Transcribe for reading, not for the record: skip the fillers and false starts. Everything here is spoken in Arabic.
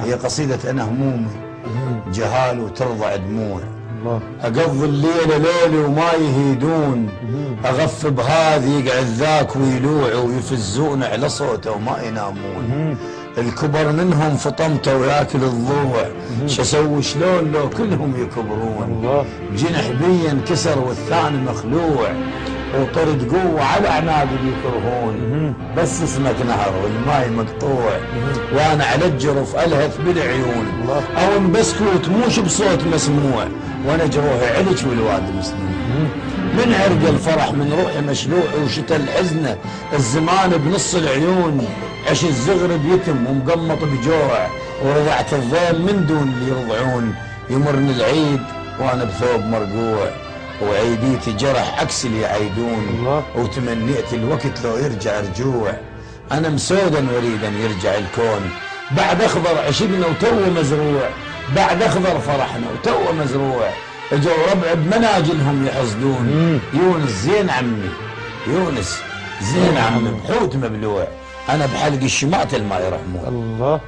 هي قصيدة أنا همومي جهال وترضع دموع. الله. أقضي الليلة ليلي وما يهيدون، أغف بهذي يقعد ذاك ويلوع ويفزون على صوته وما ينامون. الكبر منهم فطمته وياكل الضوع، شسوي شلون لو كلهم يكبرون. الله. جنح بي انكسر والثاني مخلوع، وطرد قوة على أعناقي يكرهون. بس اسمك نهر والماي مقطوع، وأنا على الجرف ألهث بالعيون. أو بسكوت موش بصوت مسموع، وأنا جروحي علج والواد مسنون. من عرق الفرح من روحي مشلوع، وشتى الحزنة الزمان بنص العيون. عش الزغرب يتم ومقمط بجوع، ورضعت الظيل من دون اللي يرضعون. يمرني العيد وأنا بثوب مرقوع، وعيديتي جرح عكس اللي يعيدون. وتمنيت الوقت لو يرجع رجوع، انا مسودا اريد ان يرجع الكون. بعد اخضر عشقنا وتو مزروع، بعد اخضر فرحنا وتو مزروع. اجوا ربع بمناجلهم يحصدون. يونس زين عمي، يونس زين عمي بحوت مبلوع، انا بحلق الشماتل ما يرحمون. الله.